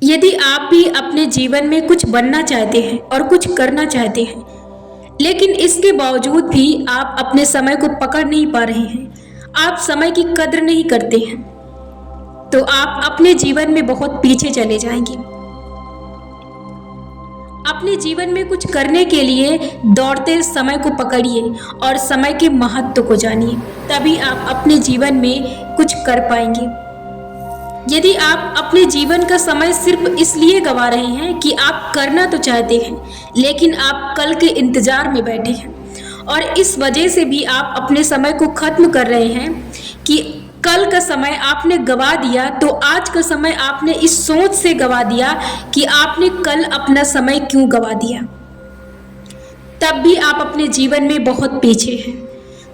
यदि आप भी अपने जीवन में कुछ बनना चाहते हैं और कुछ करना चाहते हैं, लेकिन इसके बावजूद भी आप अपने समय को पकड़ नहीं पा रहे हैं, आप समय की कद्र नहीं करते हैं, तो आप अपने जीवन में बहुत पीछे चले जाएंगे। अपने जीवन में कुछ करने के लिए दौड़ते समय को पकड़िए और समय के महत्व को जानिए, तभी आप अपने जीवन में कुछ कर पाएंगे। यदि आप अपने जीवन का समय सिर्फ इसलिए गंवा रहे हैं कि आप करना तो चाहते हैं, लेकिन आप कल के इंतजार में बैठे हैं, और इस वजह से भी आप अपने समय को खत्म कर रहे हैं कि कल का समय आपने गंवा दिया, तो आज का समय आपने इस सोच से गंवा दिया कि आपने कल अपना समय क्यों गंवा दिया। तब भी आप अपने जीवन में बहुत पीछे हैं,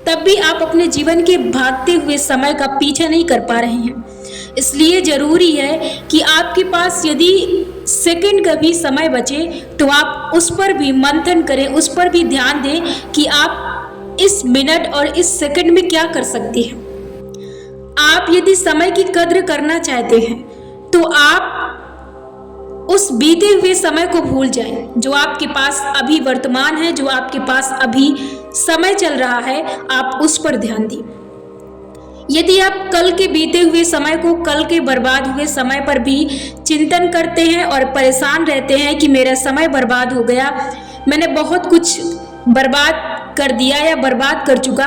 तब भी आप अपने जीवन के भागते हुए समय का पीछा नहीं कर पा रहे हैं। इसलिए जरूरी है कि आपके पास यदि सेकंड का भी समय बचे तो आप उस पर भी मंथन करें, उस पर भी ध्यान दें कि आप इस मिनट और इस सेकंड में क्या कर सकते हैं। आप यदि समय की कद्र करना चाहते हैं तो आप उस बीते हुए समय को भूल जाएं, जो आपके पास अभी वर्तमान है, जो आपके पास अभी समय चल रहा है, आप उस पर ध्यान दें। यदि आप कल के बीते हुए समय को, कल के बर्बाद हुए समय पर भी चिंतन करते हैं और परेशान रहते हैं कि मेरा समय बर्बाद हो गया, मैंने बहुत कुछ बर्बाद कर दिया या बर्बाद कर चुका,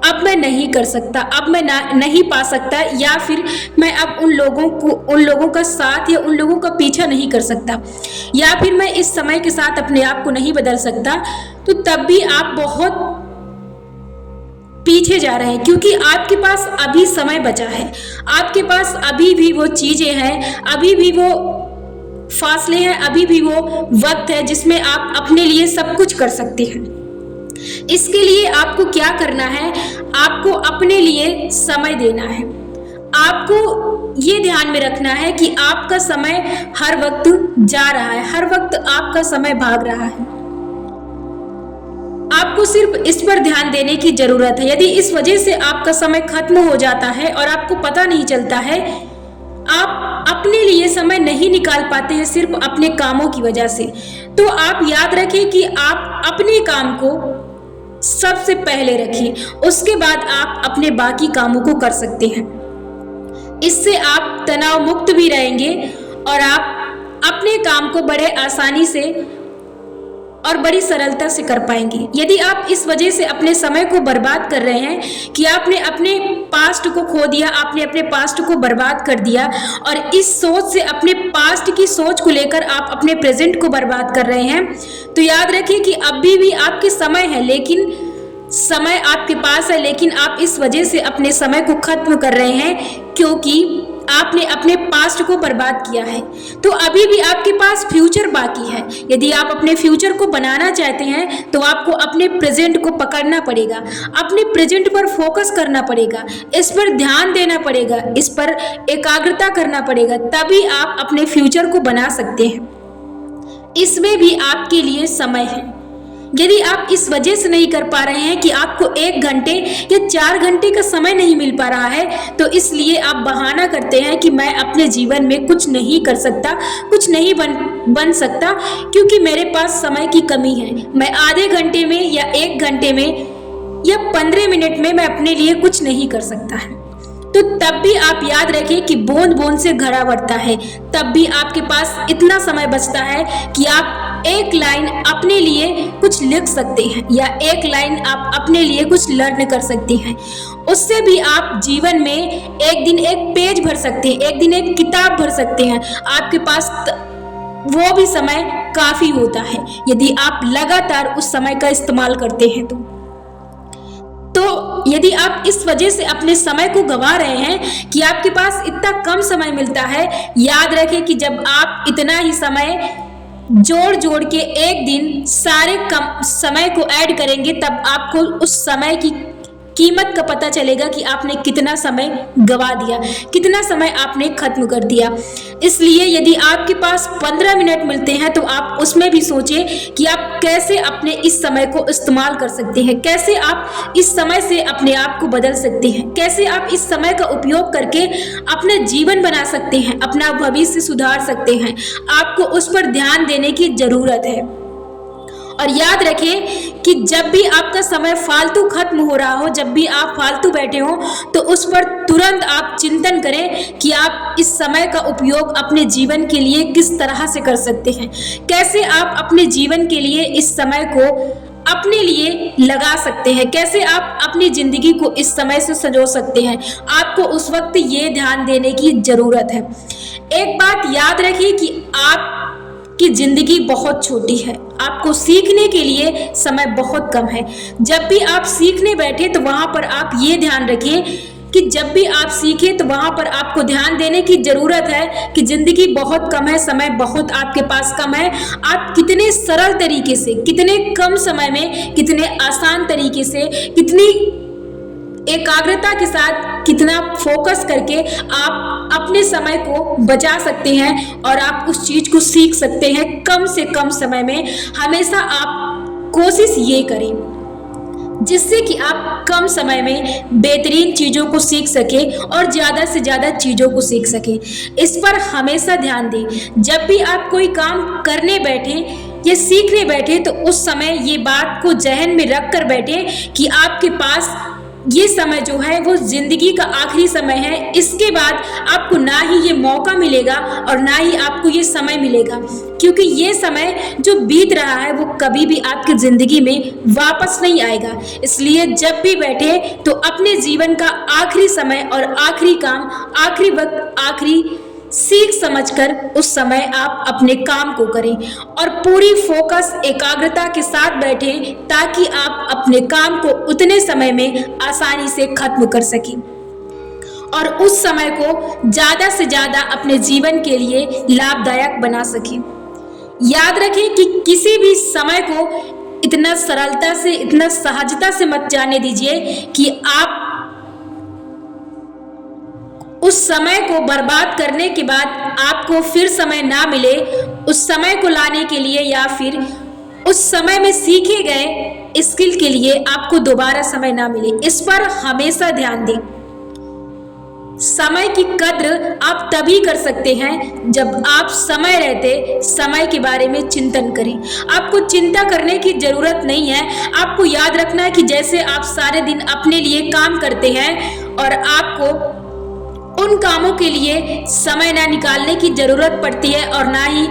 अब मैं नहीं कर सकता, अब मैं नहीं पा सकता, या फिर मैं अब उन लोगों का साथ या उन लोगों का पीछा नहीं कर सकता, या फिर मैं इस समय के साथ अपने आप को नहीं बदल सकता, तो तब भी आप बहुत पीछे जा रहे हैं, क्योंकि आपके पास अभी समय बचा है, आपके पास अभी भी वो चीजें हैं, अभी भी वो फासले हैं, अभी भी वो वक्त है जिसमें आप अपने लिए सब कुछ कर सकते हैं। इसके लिए आपको क्या करना है, आपको अपने लिए समय देना है। आपको ये ध्यान में रखना है कि आपका समय हर वक्त जा रहा है, हर वक्त आपका समय भाग रहा है। आपको सिर्फ इस पर ध्यान देने की जरूरत है। यदि इस वजह से आपका समय खत्म हो जाता है और आपको पता नहीं चलता है, आप अपने लिए समय नहीं निकाल पाते हैं सिर्फ अपने कामों की वजह से, तो आप याद रखें कि आप अपने काम को सबसे पहले रखिए, उसके बाद आप अपने बाकी कामों को कर सकते हैं। इससे आप तनाव मुक्त भी रहेंगे और आप अपने काम को बड़े आसानी से और बड़ी सरलता से कर पाएंगे। यदि आप इस वजह से अपने समय को बर्बाद कर रहे हैं कि आपने अपने पास्ट को खो दिया, आपने अपने पास्ट को बर्बाद कर दिया, और इस सोच से, अपने पास्ट की सोच को लेकर आप अपने प्रेजेंट को बर्बाद कर रहे हैं, तो याद रखिए कि अभी भी आपके समय है, लेकिन समय आपके पास है, लेकिन आप इस वजह से अपने समय को खत्म कर रहे हैं क्योंकि आपने अपने पास्ट को बर्बाद किया है। तो अभी भी आपके पास फ्यूचर बाकी है। यदि आप अपने फ्यूचर को बनाना चाहते हैं तो आपको अपने प्रेजेंट को पकड़ना पड़ेगा, अपने प्रेजेंट पर फोकस करना पड़ेगा, इस पर ध्यान देना पड़ेगा, इस पर एकाग्रता करना पड़ेगा, तभी आप अपने फ्यूचर को बना सकते हैं। इसमें भी आपके लिए समय है। यदि आप इस वजह से नहीं कर पा रहे हैं कि आपको 1 घंटे या 4 घंटे का समय नहीं मिल पा रहा है, तो इसलिए आप बहाना करते हैं कि मैं अपने जीवन में कुछ नहीं कर सकता, कुछ नहीं बन सकता, क्योंकि मेरे पास समय की कमी है। मैं आधे घंटे में या 1 घंटे में या 15 मिनट में मैं अपने लिए कुछ नहीं कर सकता है। तो तब भी आप याद रखें कि बूंद बूंद से घड़ा भरता है, तब भी आपके पास इतना समय बचता है कि आप एक लाइन अपने लिए कुछ लिख सकते हैं, या एक लाइन आप अपने लिए कुछ लर्न कर सकते हैं। उससे भी आप जीवन में एक दिन एक पेज भर सकते हैं, एक दिन एक किताब भर सकते हैं। आपके पास वो भी समय काफी होता है यदि आप लगातार उस समय का इस्तेमाल करते हैं। तो यदि आप इस वजह से अपने समय को गंवा रहे हैं कि आपके पास इतना कम समय मिलता है, याद रखें कि जब आप इतना ही समय जोड़ के एक दिन सारे कम समय को ऐड करेंगे, तब आपको उस समय की कीमत का पता चलेगा कि आपने कितना समय गवा दिया, कितना समय आपने खत्म कर दिया। इसलिए यदि आपके पास 15 मिनट मिलते हैं तो आप उसमें भी सोचें कि आप कैसे अपने इस समय को इस्तेमाल कर सकते हैं, कैसे आप इस समय से अपने आप को बदल सकते हैं, कैसे आप इस समय का उपयोग करके अपना जीवन बना सकते हैं, अपना भविष्य सुधार सकते हैं। आपको उस पर ध्यान देने की जरूरत है। और याद रखें कि जब भी आपका समय फालतू खत्म हो रहा हो, जब भी आप फालतू बैठे हो, तो उस पर तुरंत आप चिंतन करें कि आप इस समय का उपयोग अपने जीवन के लिए किस तरह से कर सकते हैं, कैसे आप अपने जीवन के लिए इस समय को अपने लिए लगा सकते हैं, कैसे आप अपनी जिंदगी को इस समय से संजो सकते हैं। आपको उस वक्त ये ध्यान देने की जरूरत है। एक बात याद रखिए कि आपकी जिंदगी बहुत छोटी है, आपको सीखने के लिए समय बहुत कम है। जब भी आप सीखने बैठे तो वहां पर आप ये ध्यान रखिए कि जब भी आप सीखें तो वहां पर आपको ध्यान देने की जरूरत है कि जिंदगी बहुत कम है, समय बहुत आपके पास कम है। आप कितने सरल तरीके से, कितने कम समय में, कितने आसान तरीके से, कितनी एकाग्रता के साथ, कितना फोकस करके आप अपने समय को बचा सकते हैं और आप उस चीज को सीख सकते हैं कम से कम समय में। हमेशा आप कोशिश ये करें जिससे कि आप कम समय में बेहतरीन चीज़ों को सीख सकें और ज़्यादा से ज़्यादा चीज़ों को सीख सकें। इस पर हमेशा ध्यान दें। जब भी आप कोई काम करने बैठे या सीखने बैठे तो उस समय ये बात को जहन में रख कर बैठे कि आपके पास ये समय जो है वो जिंदगी का आखिरी समय है। इसके बाद आपको ना ही ये मौका मिलेगा और ना ही आपको ये समय मिलेगा, क्योंकि ये समय जो बीत रहा है वो कभी भी आपकी जिंदगी में वापस नहीं आएगा। इसलिए जब भी बैठे तो अपने जीवन का आखिरी समय और आखिरी काम, आखिरी वक्त, आखिरी सीख समझकर उस समय आप अपने काम को करें और पूरी फोकस, एकाग्रता के साथ बैठें ताकि आप अपने काम को उतने समय में आसानी से खत्म कर सकें और उस समय को ज़्यादा से ज़्यादा अपने जीवन के लिए लाभदायक बना सकें। याद रखें कि किसी भी समय को इतना सरलता से, इतना सहजता से मत जाने दीजिए कि आप उस समय को बर्बाद करने के बाद आपको फिर समय ना मिले उस समय को लाने के लिए, या फिर उस समय में सीखे गए स्किल के लिए आपको दोबारा समय ना मिले। इस पर हमेशा ध्यान दें। समय की कद्र आप तभी कर सकते हैं जब आप समय रहते समय के बारे में चिंतन करें। आपको चिंता करने की जरूरत नहीं है। आपको याद रखना है कि जैसे आप सारे दिन अपने लिए काम करते हैं और आपको उन कामों के लिए समय ना निकालने की जरूरत पड़ती है और ना ही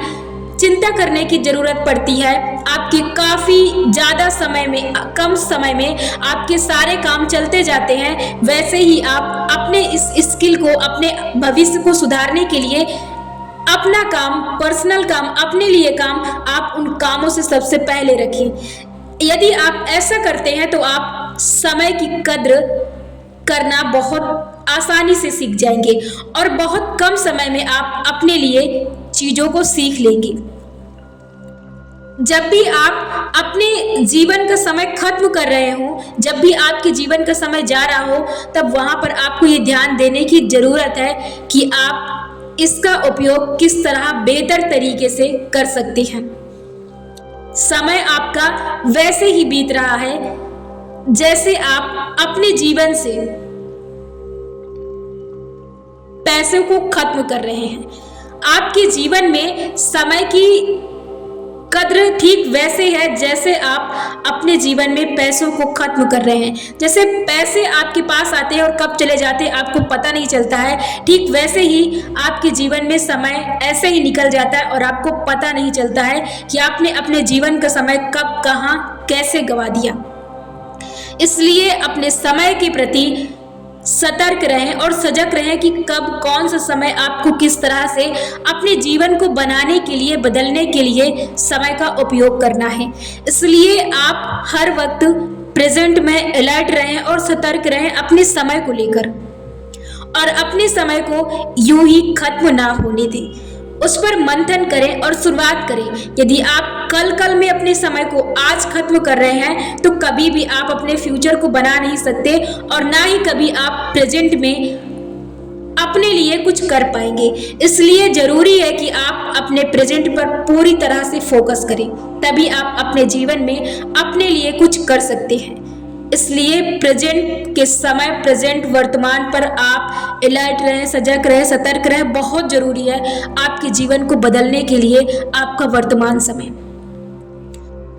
चिंता करने की जरूरत पड़ती है, आपके काफी ज्यादा समय में, कम समय में आपके सारे काम चलते जाते हैं, वैसे ही आप अपने इस स्किल को, अपने भविष्य को सुधारने के लिए अपना काम, पर्सनल काम, अपने लिए काम, आप उन कामों से सबसे पहले रखें। यदि आप ऐसा करते हैं तो आप समय की कद्र करना बहुत आसानी से सीख जाएंगे और बहुत कम समय में आप अपने लिए चीजों को सीख लेंगे। जब भी आप अपने जीवन का समय खत्म कर रहे हो, जब भी आपके जीवन का समय जा रहा हो, तब वहां पर आपको ये ध्यान देने की जरूरत है कि आप इसका उपयोग किस तरह बेहतर तरीके से कर सकते हैं। समय आपका वैसे ही बीत रहा है जैसे आप अपने जीवन से पैसों को खत्म कर रहे हैं। आपके जीवन में समय की कद्र ठीक वैसे है जैसे आप अपने जीवन में पैसों को खत्म कर रहे हैं। जैसे पैसे आपके पास आते हैं और कब चले जाते हैं आपको पता नहीं चलता है, ठीक वैसे ही आपके जीवन में समय ऐसे ही निकल जाता है और आपको पता नहीं चलता है कि आपने अपने जीवन का समय कब, कहां, कैसे गवा दिया। इसलिए अपने समय के प्रति सतर्क रहें और सजग रहें कि कब, कौन सा समय आपको किस तरह से अपने जीवन को बनाने के लिए, बदलने के लिए समय का उपयोग करना है। इसलिए आप हर वक्त प्रेजेंट में अलर्ट रहें और सतर्क रहें अपने समय को लेकर और अपने समय को यूं ही खत्म ना होने दें। उस पर मंथन करें और शुरुआत करें। यदि आप कल में अपने समय को आज खत्म कर रहे हैं तो कभी भी आप अपने फ्यूचर को बना नहीं सकते और ना ही कभी आप प्रेजेंट में अपने लिए कुछ कर पाएंगे। इसलिए जरूरी है कि आप अपने प्रेजेंट पर पूरी तरह से फोकस करें, तभी आप अपने जीवन में अपने लिए कुछ कर सकते हैं। इसलिए प्रेजेंट के समय, प्रेजेंट वर्तमान पर आप अलर्ट रहें, सजग रहें, सतर्क रहें। बहुत जरूरी है आपके जीवन को बदलने के लिए आपका वर्तमान समय।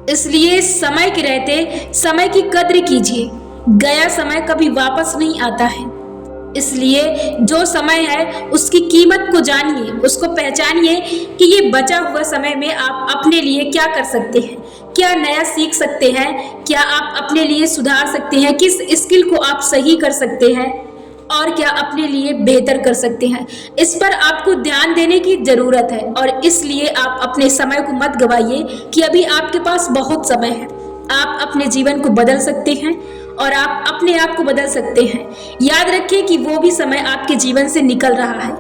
इसलिए समय के रहते समय की कद्र कीजिए। गया समय कभी वापस नहीं आता है, इसलिए जो समय है उसकी कीमत को जानिए, उसको पहचानिए कि ये बचा हुआ समय में आप अपने लिए क्या कर सकते हैं, क्या नया सीख सकते हैं, क्या आप अपने लिए सुधार सकते हैं, किस स्किल को आप सही कर सकते हैं और क्या अपने लिए बेहतर कर सकते हैं। इस पर आपको ध्यान देने की जरूरत है और इसलिए आप अपने समय को मत गवाइए कि अभी आपके पास बहुत समय है। आप अपने जीवन को बदल सकते हैं और आप अपने आप को बदल सकते हैं। याद रखिए कि वो भी समय आपके जीवन से निकल रहा है,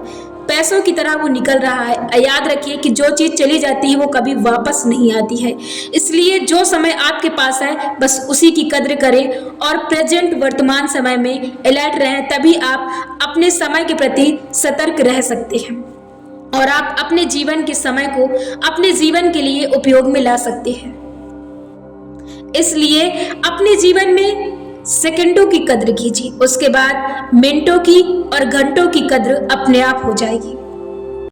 पैसों की तरह वो निकल रहा है। याद रखिए कि जो चीज़ चली जाती है वो कभी वापस नहीं आती है। इसलिए जो समय आपके पास है बस उसी की कद्र करें और प्रेजेंट वर्तमान समय में अलर्ट रहें, तभी आप अपने समय के प्रति सतर्क रह सकते हैं और आप अपने जीवन के समय को अपने जीवन के लिए उपयोग में ला सकते हैं। इसलिए अपने जीवन में सेकंडों की कद्र कीजिए, उसके बाद मिनटों की और घंटों की कद्र अपने आप हो जाएगी।